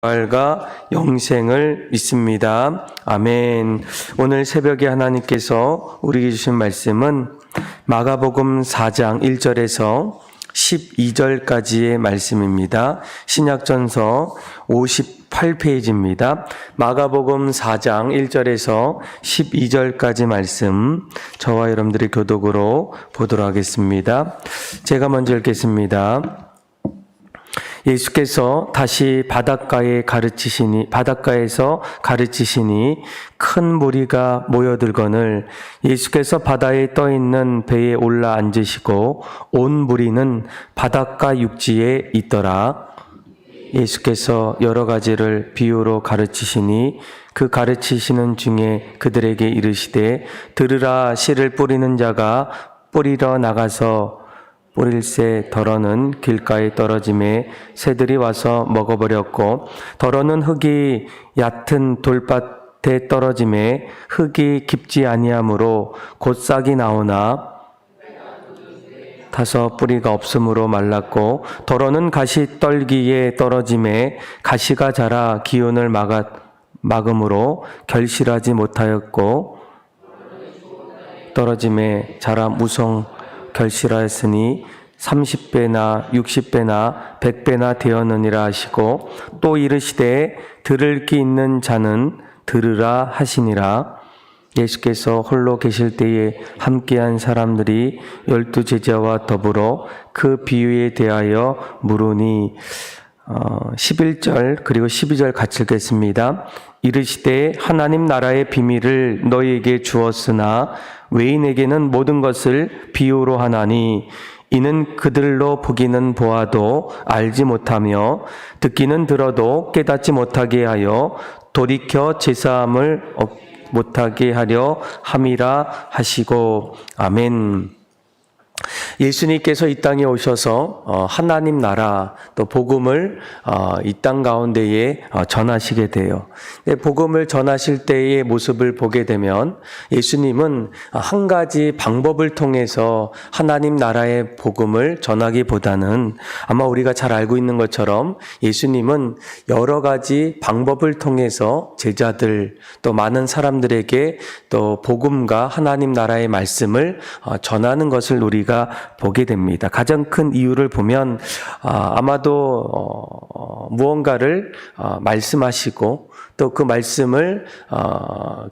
부활과 영생을 믿습니다. 아멘. 오늘 새벽에 하나님께서 우리에게 주신 말씀은 마가복음 4장 1절에서 12절까지의 말씀입니다. 신약전서 58페이지입니다. 마가복음 4장 1절에서 12절까지 말씀 저와 여러분들의 교독으로 보도록 하겠습니다. 제가 먼저 읽겠습니다. 예수께서 다시 바닷가에서 가르치시니 큰 무리가 모여들거늘 예수께서 바다에 떠 있는 배에 올라 앉으시고 온 무리는 바닷가 육지에 있더라. 예수께서 여러 가지를 비유로 가르치시니 그 가르치시는 중에 그들에게 이르시되 들으라. 씨를 뿌리는 자가 뿌리러 나가서 뿌릴새 덜어는 길가에 떨어짐에 새들이 와서 먹어버렸고 덜어는 흙이 얕은 돌밭에 떨어짐에 흙이 깊지 아니하므로 곧 싹이 나오나 타서 뿌리가 없으므로 말랐고 덜어는 가시 떨기에 떨어짐에 가시가 자라 기운을 막음으로 결실하지 못하였고 떨어짐에 자라 무성 결실하였으니 30배나 60배나 100배나 되었느니라 하시고 또 이르시되 들을 귀 있는 자는 들으라 하시니라. 예수께서 홀로 계실 때에 함께한 사람들이 12 제자와 더불어 그 비유에 대하여 물으니 11절 그리고 12절 같이 읽겠습니다. 이르시되 하나님 나라의 비밀을 너희에게 주었으나 외인에게는 모든 것을 비유로 하나니 이는 그들로 보기는 보아도 알지 못하며 듣기는 들어도 깨닫지 못하게 하여 돌이켜 제사함을 못하게 하려 함이라 하시고 아멘. 예수님께서 이 땅에 오셔서 하나님 나라 또 복음을 이 땅 가운데에 전하시게 돼요. 복음을 전하실 때의 모습을 보게 되면 예수님은 한 가지 방법을 통해서 하나님 나라의 복음을 전하기보다는 아마 우리가 잘 알고 있는 것처럼 예수님은 여러 가지 방법을 통해서 제자들 또 많은 사람들에게 또 복음과 하나님 나라의 말씀을 전하는 것을 우리가 보게 됩니다. 가장 큰 이유를 보면 아마도 무언가를 말씀하시고 또 그 말씀을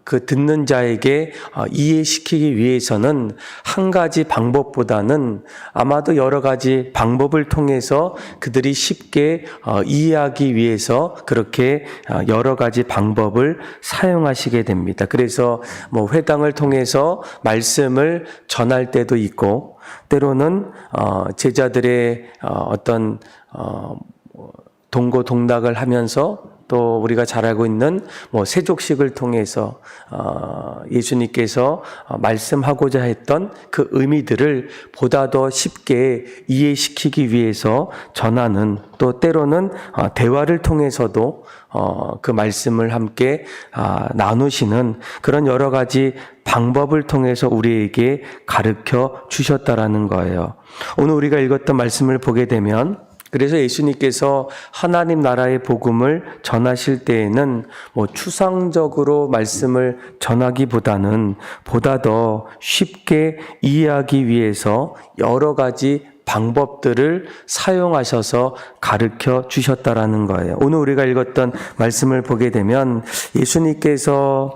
그 듣는 자에게 이해시키기 위해서는 한 가지 방법보다는 아마도 여러 가지 방법을 통해서 그들이 쉽게 이해하기 위해서 그렇게 여러 가지 방법을 사용하시게 됩니다. 그래서 회당을 통해서 말씀을 전할 때도 있고 때로는 제자들의 어떤 동고동락을 하면서 또 우리가 잘 알고 있는 세족식을 통해서 예수님께서 말씀하고자 했던 그 의미들을 보다 더 쉽게 이해시키기 위해서 전하는 또 때로는 대화를 통해서도 그 말씀을 함께 나누시는 그런 여러 가지 방법을 통해서 우리에게 가르쳐 주셨다라는 거예요. 오늘 우리가 읽었던 말씀을 보게 되면 그래서 예수님께서 하나님 나라의 복음을 전하실 때에는 추상적으로 말씀을 전하기보다는 보다 더 쉽게 이해하기 위해서 여러 가지 방법들을 사용하셔서 가르쳐 주셨다라는 거예요. 오늘 우리가 읽었던 말씀을 보게 되면 예수님께서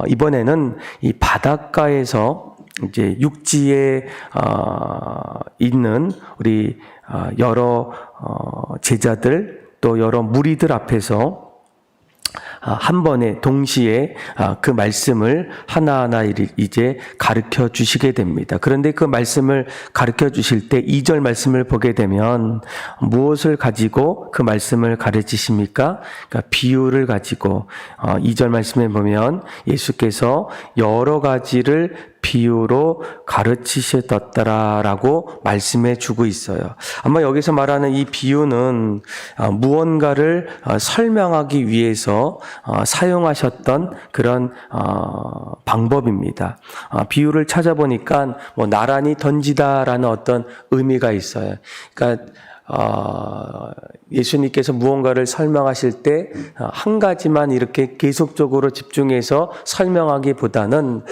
이번에는 이 바닷가에서 이제 육지에 있는 우리 여러 제자들 또 여러 무리들 앞에서 한 번에 동시에 그 말씀을 하나하나 이제 가르쳐 주시게 됩니다. 그런데 그 말씀을 가르쳐 주실 때 2절 말씀을 보게 되면 무엇을 가지고 그 말씀을 가르치십니까? 그러니까 비유를 가지고 2절 말씀에 보면 예수께서 여러 가지를 비유로 가르치셨더라라고 말씀해 주고 있어요. 아마 여기서 말하는 이 비유는 무언가를 설명하기 위해서 사용하셨던 그런 방법입니다. 비유를 찾아보니까 나란히 던지다라는 어떤 의미가 있어요. 그러니까 예수님께서 무언가를 설명하실 때 한 가지만 이렇게 계속적으로 집중해서 설명하기보다는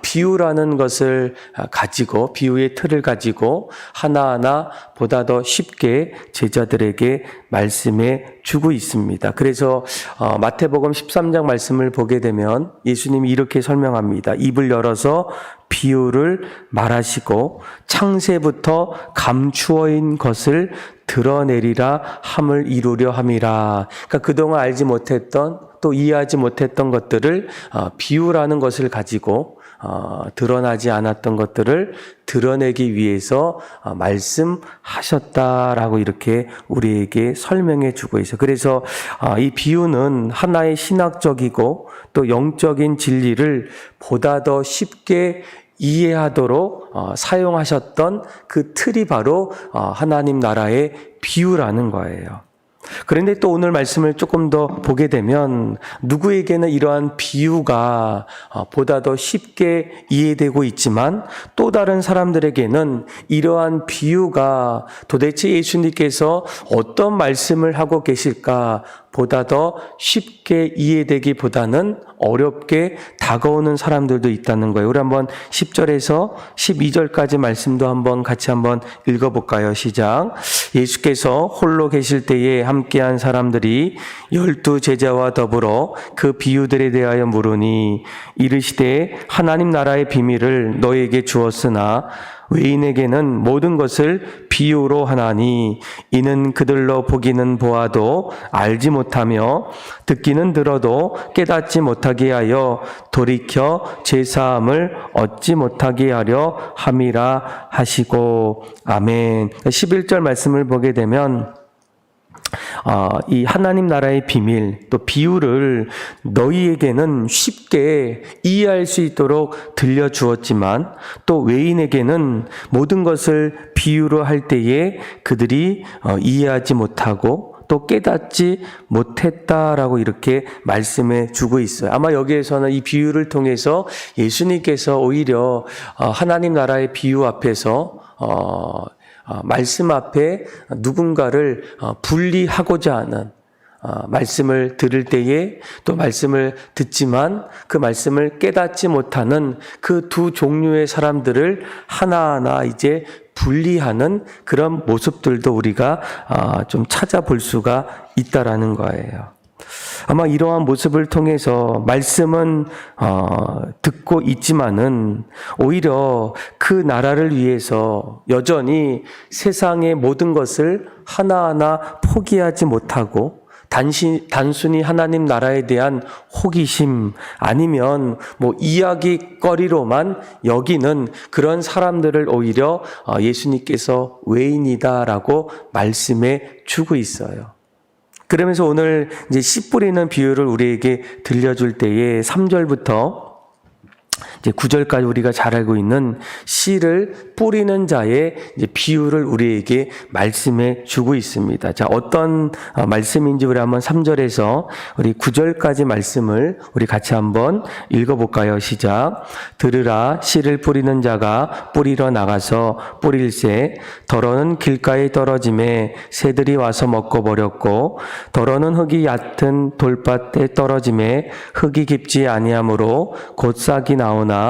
비유라는 것을 가지고, 비유의 틀을 가지고 하나하나 보다 더 쉽게 제자들에게 말씀해 주고 있습니다. 그래서 마태복음 13장 말씀을 보게 되면 예수님이 이렇게 설명합니다. 입을 열어서 비유를 말하시고 창세부터 감추어인 것을 드러내리라 함을 이루려 함이라. 그러니까 그동안 알지 못했던, 또 이해하지 못했던 것들을 비유라는 것을 가지고 드러나지 않았던 것들을 드러내기 위해서 말씀하셨다라고 이렇게 우리에게 설명해 주고 있어요. 그래서 이 비유는 하나의 신학적이고 또 영적인 진리를 보다 더 쉽게 이해하도록 사용하셨던 그 틀이 바로 하나님 나라의 비유라는 거예요. 그런데 또 오늘 말씀을 조금 더 보게 되면 누구에게는 이러한 비유가 보다 더 쉽게 이해되고 있지만 또 다른 사람들에게는 이러한 비유가 도대체 예수님께서 어떤 말씀을 하고 계실까 보다 더 쉽게 이해되기보다는 어렵게 다가오는 사람들도 있다는 거예요. 우리 한번 10절에서 12절까지 말씀도 같이 한번 읽어볼까요? 시작. 예수께서 홀로 계실 때에 함께한 사람들이 12 제자와 더불어 그 비유들에 대하여 물으니 이르시되 하나님 나라의 비밀을 너에게 주었으나 외인에게는 모든 것을 비유로 하나니 이는 그들로 보기는 보아도 알지 못하며 듣기는 들어도 깨닫지 못하게 하여 돌이켜 제사함을 얻지 못하게 하려 함이라 하시고. 아멘. 11절 말씀을 보게 되면 이 하나님 나라의 비밀, 또 비유를 너희에게는 쉽게 이해할 수 있도록 들려주었지만 또 외인에게는 모든 것을 비유로 할 때에 그들이 이해하지 못하고 또 깨닫지 못했다라고 이렇게 말씀해 주고 있어요. 아마 여기에서는 이 비유를 통해서 예수님께서 오히려 하나님 나라의 비유 앞에서 말씀 앞에 누군가를 분리하고자 하는, 말씀을 들을 때에 또 말씀을 듣지만 그 말씀을 깨닫지 못하는 그 두 종류의 사람들을 하나하나 이제 분리하는 그런 모습들도 우리가 좀 찾아볼 수가 있다라는 거예요. 아마 이러한 모습을 통해서 말씀은 듣고 있지만은 오히려 그 나라를 위해서 여전히 세상의 모든 것을 하나하나 포기하지 못하고 단순히 하나님 나라에 대한 호기심 아니면 이야기거리로만 여기는 그런 사람들을 오히려 예수님께서 외인이다라고 말씀해 주고 있어요. 그러면서 오늘 이제 씨 뿌리는 비유를 우리에게 들려줄 때에 3절부터 이제 9절까지 우리가 잘 알고 있는 씨를 뿌리는 자의 이제 비유를 우리에게 말씀해 주고 있습니다. 자, 어떤 말씀인지 우리 한번 3절에서 우리 9절까지 말씀을 우리 같이 한번 읽어볼까요? 시작. 들으라, 씨를 뿌리는 자가 뿌리러 나가서 뿌릴새 더러는 길가에 떨어짐에 새들이 와서 먹고 버렸고 더러는 흙이 얕은 돌밭에 떨어짐에 흙이 깊지 아니하므로 곧 싹이 나오나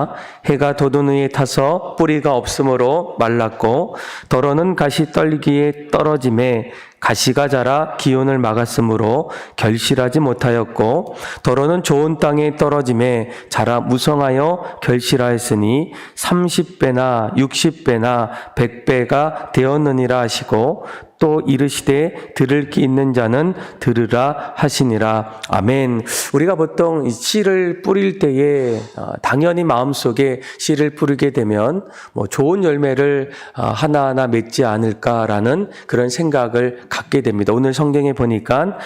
해가 돋은 후에 타서 뿌리가 없으므로 말랐고 더러는 가시 떨기에 떨어짐에 가시가 자라 기온을 막았으므로 결실하지 못하였고 더러는 좋은 땅에 떨어짐에 자라 무성하여 결실하였으니 30배나 60배나 100배가 되었느니라 하시고 또 이르시되 들을 귀 있는 자는 들으라 하시니라. 아멘. 우리가 보통 씨를 뿌릴 때에 당연히 마음속에 씨를 뿌리게 되면 좋은 열매를 하나하나 맺지 않을까라는 그런 생각을 갖게 됩니다. 오늘 성경에 보니까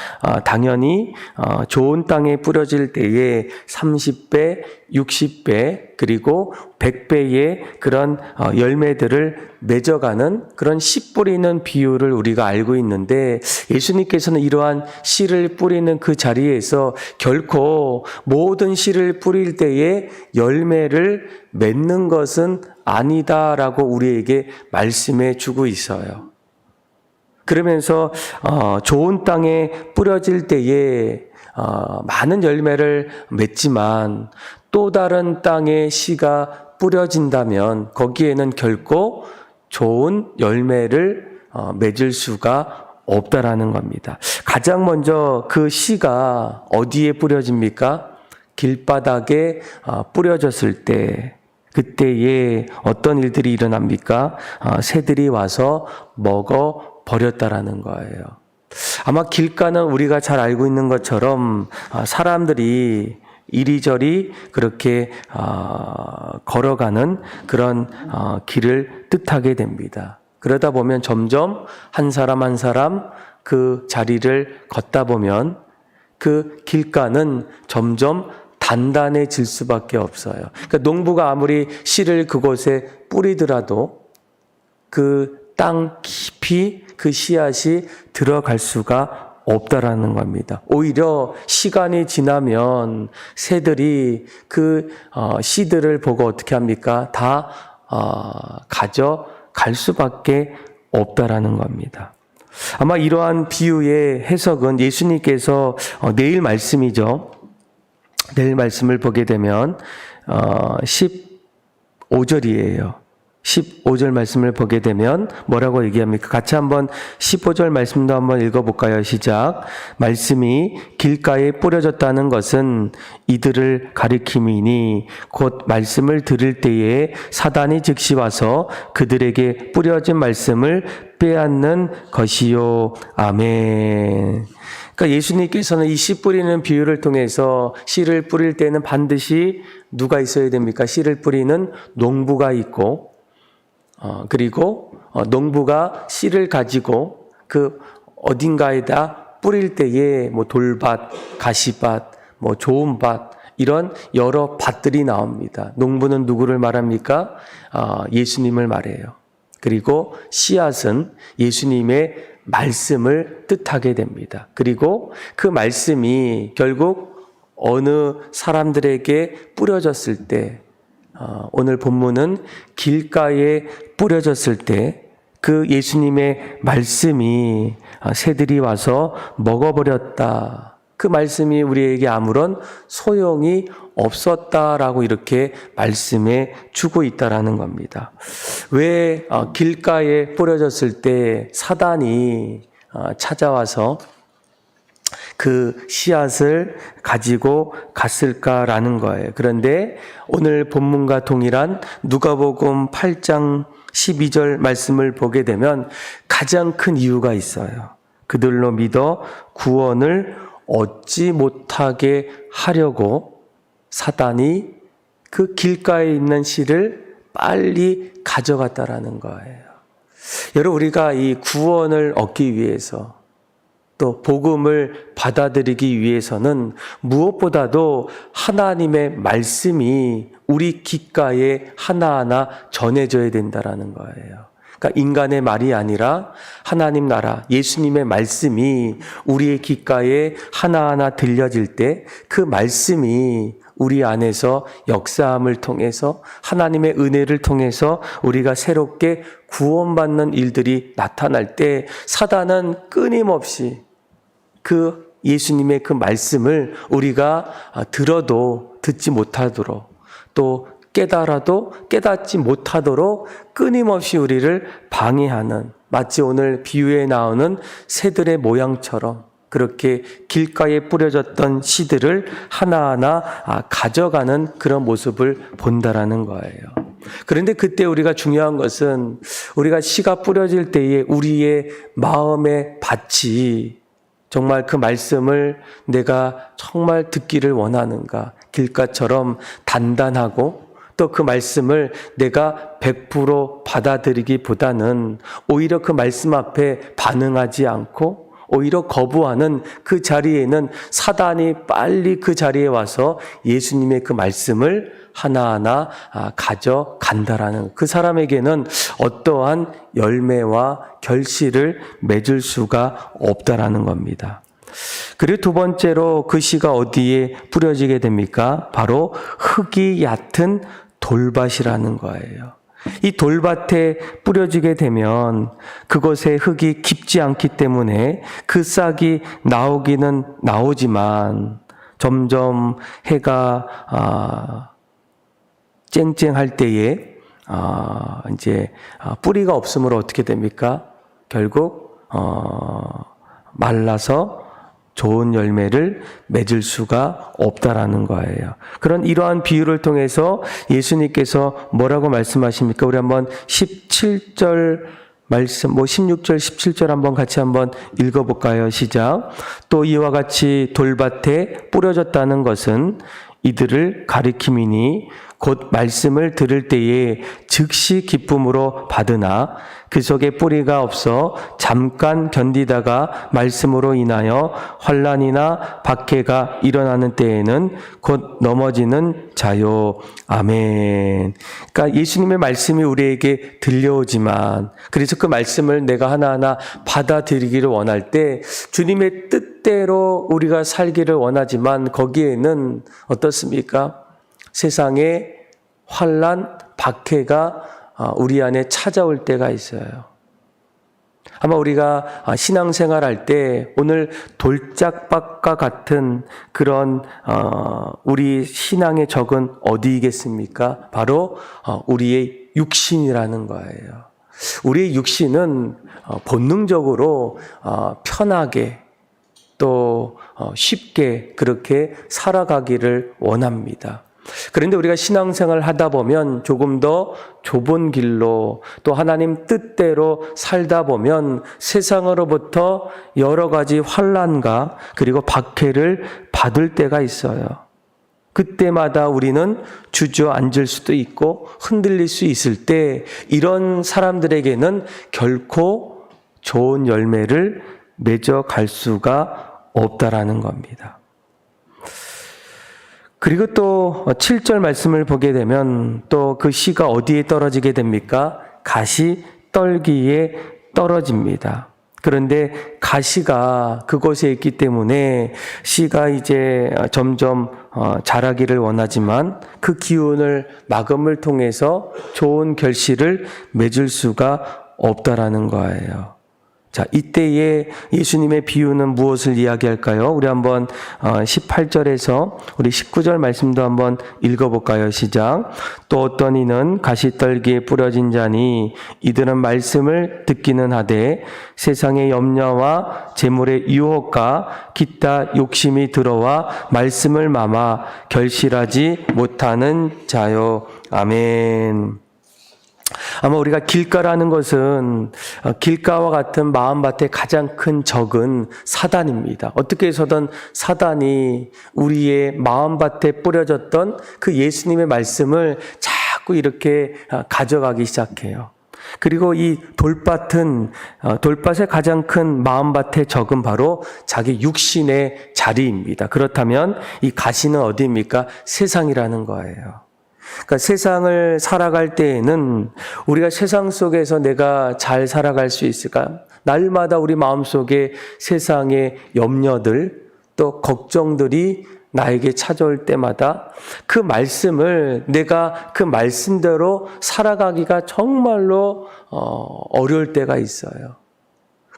당연히 좋은 땅에 뿌려질 때에 30배, 60배 그리고 100배의 그런 열매들을 맺어가는 그런 씨 뿌리는 비유를 우리가 알고 있는데 예수님께서는 이러한 씨를 뿌리는 그 자리에서 결코 모든 씨를 뿌릴 때에 열매를 맺는 것은 아니다라고 우리에게 말씀해 주고 있어요. 그러면서 좋은 땅에 뿌려질 때에 많은 열매를 맺지만 또 다른 땅에 씨가 뿌려진다면 거기에는 결코 좋은 열매를 맺을 수가 없다라는 겁니다. 가장 먼저 그 씨가 어디에 뿌려집니까? 길바닥에 뿌려졌을 때, 그때에 어떤 일들이 일어납니까? 새들이 와서 먹어 버렸다라는 거예요. 아마 길가는 우리가 잘 알고 있는 것처럼 사람들이 이리저리 그렇게 걸어가는 그런 길을 뜻하게 됩니다. 그러다 보면 점점 한 사람 한 사람 그 자리를 걷다 보면 그 길가는 점점 단단해질 수밖에 없어요. 그러니까 농부가 아무리 씨를 그곳에 뿌리더라도 그 땅 깊이 그 씨앗이 들어갈 수가 없다라는 겁니다. 오히려 시간이 지나면 새들이 그 씨들을 보고 어떻게 합니까? 다 가져갈 수밖에 없다라는 겁니다. 아마 이러한 비유의 해석은 예수님께서 내일 말씀이죠. 내일 말씀을 보게 되면 15절이에요. 15절 말씀을 보게 되면 뭐라고 얘기합니까? 같이 한번 15절 말씀도 한번 읽어볼까요? 시작. 말씀이 길가에 뿌려졌다는 것은 이들을 가리킴이니 곧 말씀을 들을 때에 사단이 즉시 와서 그들에게 뿌려진 말씀을 빼앗는 것이요. 아멘. 그러니까 예수님께서는 이 씨 뿌리는 비유를 통해서 씨를 뿌릴 때는 반드시 누가 있어야 됩니까? 씨를 뿌리는 농부가 있고 그리고 농부가 씨를 가지고 그 어딘가에다 뿌릴 때에 뭐 돌밭, 가시밭, 뭐 좋은 밭 이런 여러 밭들이 나옵니다. 농부는 누구를 말합니까? 예수님을 말해요. 그리고 씨앗은 예수님의 말씀을 뜻하게 됩니다. 그리고 그 말씀이 결국 어느 사람들에게 뿌려졌을 때 오늘 본문은 길가에 뿌려졌을 때 그 예수님의 말씀이 새들이 와서 먹어버렸다. 그 말씀이 우리에게 아무런 소용이 없었다라고 이렇게 말씀해 주고 있다라는 겁니다. 왜 길가에 뿌려졌을 때 사단이 찾아와서 그 씨앗을 가지고 갔을까라는 거예요. 그런데 오늘 본문과 동일한 누가복음 8장 12절 말씀을 보게 되면 가장 큰 이유가 있어요. 그들로 믿어 구원을 얻지 못하게 하려고 사단이 그 길가에 있는 씨를 빨리 가져갔다라는 거예요. 여러분, 우리가 이 구원을 얻기 위해서 또 복음을 받아들이기 위해서는 무엇보다도 하나님의 말씀이 우리 귓가에 하나하나 전해져야 된다라는 거예요. 그러니까 인간의 말이 아니라 하나님 나라, 예수님의 말씀이 우리의 귓가에 하나하나 들려질 때 그 말씀이 우리 안에서 역사함을 통해서 하나님의 은혜를 통해서 우리가 새롭게 구원받는 일들이 나타날 때 사단은 끊임없이 그 예수님의 그 말씀을 우리가 들어도 듣지 못하도록 또 깨달아도 깨닫지 못하도록 끊임없이 우리를 방해하는, 마치 오늘 비유에 나오는 새들의 모양처럼 그렇게 길가에 뿌려졌던 씨들을 하나하나 가져가는 그런 모습을 본다라는 거예요. 그런데 그때 우리가 중요한 것은 우리가 씨가 뿌려질 때에 우리의 마음의 밭이 정말 그 말씀을 내가 정말 듣기를 원하는가, 길가처럼 단단하고 또 그 말씀을 내가 100% 받아들이기보다는 오히려 그 말씀 앞에 반응하지 않고 오히려 거부하는 그 자리에는 사단이 빨리 그 자리에 와서 예수님의 그 말씀을 하나하나 가져간다라는, 그 사람에게는 어떠한 열매와 결실을 맺을 수가 없다라는 겁니다. 그리고 두 번째로 그 씨가 어디에 뿌려지게 됩니까? 바로 흙이 얕은 돌밭이라는 거예요. 이 돌밭에 뿌려지게 되면 그것의 흙이 깊지 않기 때문에 그 싹이 나오기는 나오지만 점점 해가 쨍쨍할 때에 이제 뿌리가 없으므로 어떻게 됩니까? 결국 말라서 좋은 열매를 맺을 수가 없다라는 거예요. 그런 이러한 비유를 통해서 예수님께서 뭐라고 말씀하십니까? 우리 한번 17절 말씀, 16절, 17절 한번 같이 한번 읽어볼까요? 시작. 또 이와 같이 돌밭에 뿌려졌다는 것은 이들을 가리킴이니 곧 말씀을 들을 때에 즉시 기쁨으로 받으나 그 속에 뿌리가 없어 잠깐 견디다가 말씀으로 인하여 환난이나 박해가 일어나는 때에는 곧 넘어지는 자요. 아멘. 그러니까 예수님의 말씀이 우리에게 들려오지만 그래서 그 말씀을 내가 하나하나 받아들이기를 원할 때 주님의 뜻대로 우리가 살기를 원하지만 거기에는 어떻습니까? 세상의 환난, 박해가 우리 안에 찾아올 때가 있어요. 아마 우리가 신앙생활할 때 오늘 돌짝밭과 같은 그런 우리 신앙의 적은 어디이겠습니까? 바로 우리의 육신이라는 거예요. 우리의 육신은 본능적으로 편하게 또 쉽게 그렇게 살아가기를 원합니다. 그런데 우리가 신앙생활을 하다 보면 조금 더 좁은 길로 또 하나님 뜻대로 살다 보면 세상으로부터 여러 가지 환난과 그리고 박해를 받을 때가 있어요. 그때마다 우리는 주저앉을 수도 있고 흔들릴 수 있을 때 이런 사람들에게는 결코 좋은 열매를 맺어갈 수가 없다라는 겁니다. 그리고 또 7절 말씀을 보게 되면 또 그 씨가 어디에 떨어지게 됩니까? 가시 떨기에 떨어집니다. 그런데 가시가 그곳에 있기 때문에 씨가 이제 점점 자라기를 원하지만 그 기운을 막음을 통해서 좋은 결실을 맺을 수가 없다라는 거예요. 자, 이때에 예수님의 비유는 무엇을 이야기할까요? 우리 한번 18절에서 우리 19절 말씀도 한번 읽어볼까요? 시작. 또 어떤 이는 가시떨기에 뿌려진 자니 이들은 말씀을 듣기는 하되 세상의 염려와 재물의 유혹과 기타 욕심이 들어와 말씀을 마마 결실하지 못하는 자요. 아멘. 아마 우리가 길가라는 것은 길가와 같은 마음밭의 가장 큰 적은 사단입니다. 어떻게 해서든 사단이 우리의 마음밭에 뿌려졌던 그 예수님의 말씀을 자꾸 이렇게 가져가기 시작해요. 그리고 이 돌밭의 가장 큰 마음밭의 적은 바로 자기 육신의 자리입니다. 그렇다면 이 가시는 어디입니까? 세상이라는 거예요. 그러니까 세상을 살아갈 때에는 우리가 세상 속에서 내가 잘 살아갈 수 있을까? 날마다 우리 마음속에 세상의 염려들 또 걱정들이 나에게 찾아올 때마다 그 말씀을 내가 그 말씀대로 살아가기가 정말로 어려울 때가 있어요.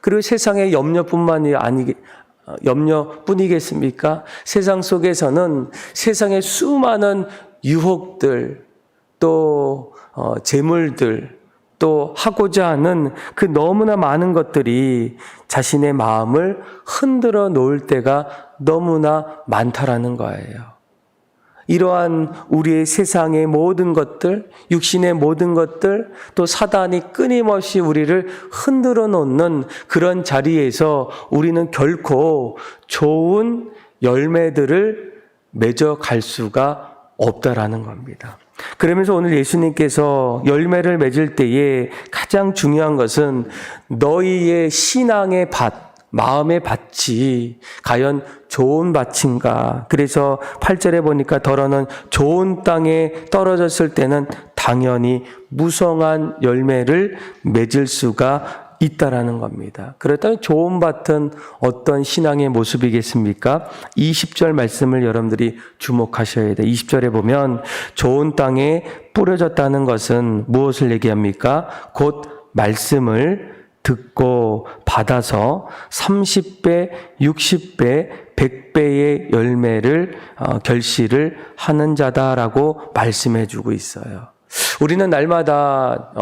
그리고 세상의 염려뿐이겠습니까? 세상 속에서는 세상의 수많은 유혹들, 또 재물들, 또 하고자 하는 그 너무나 많은 것들이 자신의 마음을 흔들어 놓을 때가 너무나 많다라는 거예요. 이러한 우리의 세상의 모든 것들, 육신의 모든 것들, 또 사단이 끊임없이 우리를 흔들어 놓는 그런 자리에서 우리는 결코 좋은 열매들을 맺어갈 수가 없다라는 겁니다. 그러면서 오늘 예수님께서 열매를 맺을 때에 가장 중요한 것은 너희의 신앙의 밭, 마음의 밭이 과연 좋은 밭인가. 그래서 8절에 보니까 더러는 좋은 땅에 떨어졌을 때는 당연히 무성한 열매를 맺을 수가 있다라는 겁니다. 그렇다면 좋은 밭은 어떤 신앙의 모습이겠습니까? 20절 말씀을 여러분들이 주목하셔야 돼요. 20절에 보면 좋은 땅에 뿌려졌다는 것은 무엇을 얘기합니까? 곧 말씀을 듣고 받아서 30배, 60배, 100배의 열매를 결실을 하는 자다라고 말씀해 주고 있어요. 우리는 날마다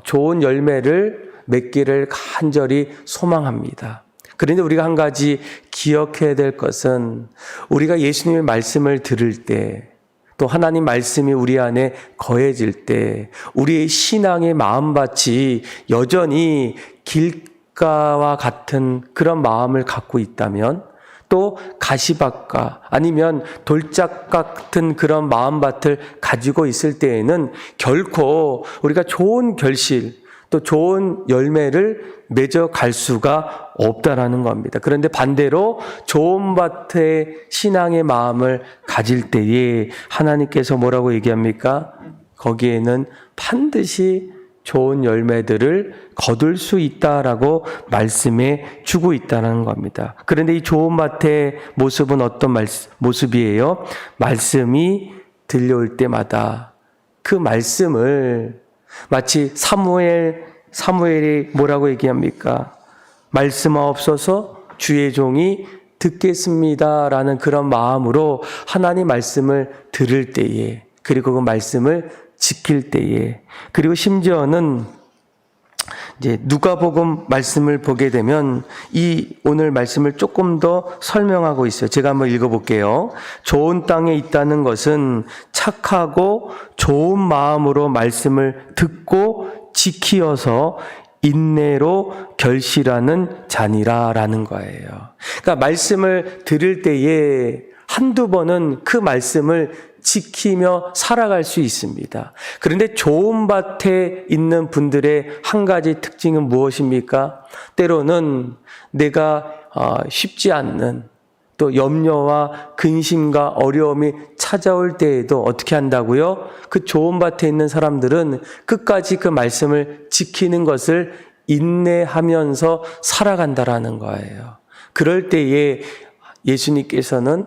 좋은 열매를 맺기를 간절히 소망합니다. 그런데 우리가 한 가지 기억해야 될 것은 우리가 예수님의 말씀을 들을 때, 또 하나님 말씀이 우리 안에 거해질 때 우리의 신앙의 마음밭이 여전히 길가와 같은 그런 마음을 갖고 있다면, 또 가시밭과 아니면 돌짝 같은 그런 마음밭을 가지고 있을 때에는 결코 우리가 좋은 결실, 또 좋은 열매를 맺어갈 수가 없다라는 겁니다. 그런데 반대로 좋은 밭에 신앙의 마음을 가질 때에 하나님께서 뭐라고 얘기합니까? 거기에는 반드시 좋은 열매들을 거둘 수 있다라고 말씀해 주고 있다는 겁니다. 그런데 이 좋은 밭의 모습은 어떤 모습이에요? 말씀이 들려올 때마다 그 말씀을 마치 사무엘이 뭐라고 얘기합니까? 말씀하옵소서 주의 종이 듣겠습니다라는 그런 마음으로 하나님 말씀을 들을 때에, 그리고 그 말씀을 지킬 때에, 그리고 심지어는 이제 누가복음 말씀을 보게 되면 이 오늘 말씀을 조금 더 설명하고 있어요. 제가 한번 읽어볼게요. 좋은 땅에 있다는 것은 착하고 좋은 마음으로 말씀을 듣고 지키어서 인내로 결실하는 자니라라는 거예요. 그러니까 말씀을 들을 때에 한두 번은 그 말씀을 지키며 살아갈 수 있습니다. 그런데 좋은 밭에 있는 분들의 한 가지 특징은 무엇입니까? 때로는 내가 쉽지 않는 또 염려와 근심과 어려움이 찾아올 때에도 어떻게 한다고요? 그 좋은 밭에 있는 사람들은 끝까지 그 말씀을 지키는 것을 인내하면서 살아간다라는 거예요. 그럴 때에 예수님께서는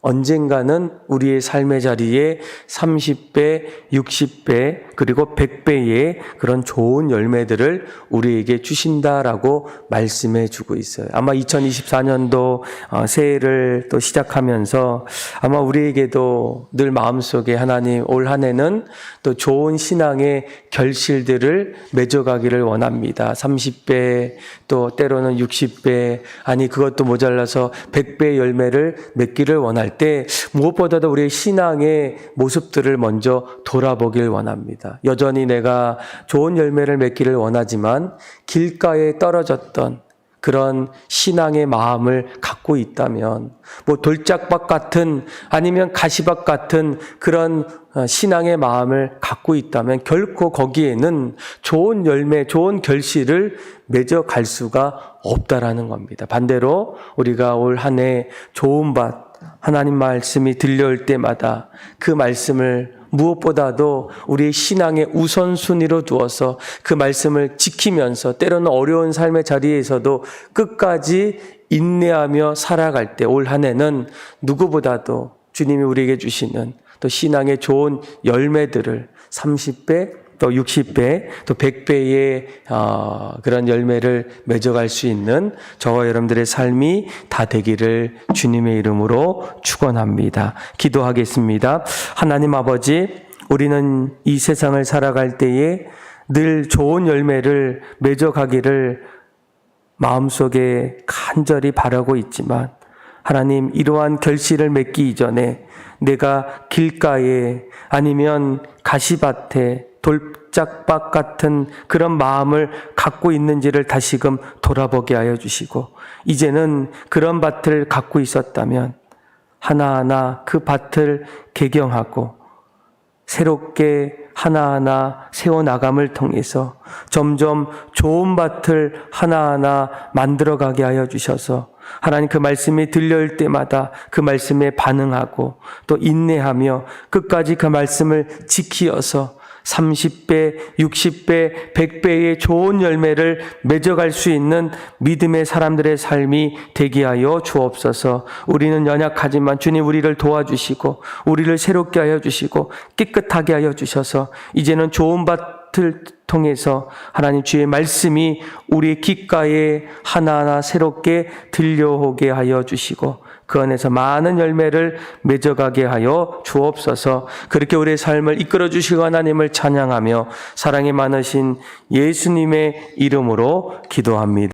언젠가는 우리의 삶의 자리에 30배, 60배, 그리고 100배의 그런 좋은 열매들을 우리에게 주신다라고 말씀해 주고 있어요. 아마 2024년도 새해를 또 시작하면서 아마 우리에게도 늘 마음속에 하나님 올 한 해는 또 좋은 신앙의 결실들을 맺어가기를 원합니다. 30배, 또 때로는 60배, 아니 그것도 모자라서 100배의 열매를 맺기를 원할 때 무엇보다도 우리의 신앙의 모습들을 먼저 돌아보길 원합니다. 여전히 내가 좋은 열매를 맺기를 원하지만 길가에 떨어졌던 그런 신앙의 마음을 갖고 있다면, 뭐 돌짝밭 같은 아니면 가시밭 같은 그런 신앙의 마음을 갖고 있다면 결코 거기에는 좋은 열매, 좋은 결실을 맺어갈 수가 없다라는 겁니다. 반대로 우리가 올 한 해 좋은 밭, 하나님 말씀이 들려올 때마다 그 말씀을 무엇보다도 우리의 신앙의 우선순위로 두어서 그 말씀을 지키면서 때로는 어려운 삶의 자리에서도 끝까지 인내하며 살아갈 때 올 한 해는 누구보다도 주님이 우리에게 주시는 또 신앙의 좋은 열매들을 30배, 또 60배, 또 100배의 그런 열매를 맺어갈 수 있는 저와 여러분들의 삶이 다 되기를 주님의 이름으로 축원합니다. 기도하겠습니다. 하나님 아버지, 우리는 이 세상을 살아갈 때에 늘 좋은 열매를 맺어가기를 마음속에 간절히 바라고 있지만 하나님, 이러한 결실을 맺기 이전에 내가 길가에 아니면 가시밭에 돌짝밭 같은 그런 마음을 갖고 있는지를 다시금 돌아보게 하여 주시고, 이제는 그런 밭을 갖고 있었다면 하나하나 그 밭을 개경하고 새롭게 하나하나 세워나감을 통해서 점점 좋은 밭을 하나하나 만들어가게 하여 주셔서 하나님 그 말씀이 들려올 때마다 그 말씀에 반응하고 또 인내하며 끝까지 그 말씀을 지키어서 30배, 60배, 100배의 좋은 열매를 맺어갈 수 있는 믿음의 사람들의 삶이 되게 하여 주옵소서. 우리는 연약하지만 주님 우리를 도와주시고 우리를 새롭게 하여 주시고 깨끗하게 하여 주셔서 이제는 좋은 밭을 통해서 하나님 주의 말씀이 우리의 귓가에 하나하나 새롭게 들려오게 하여 주시고 그 안에서 많은 열매를 맺어가게 하여 주옵소서. 그렇게 우리의 삶을 이끌어 주시고 하나님을 찬양하며 사랑이 많으신 예수님의 이름으로 기도합니다.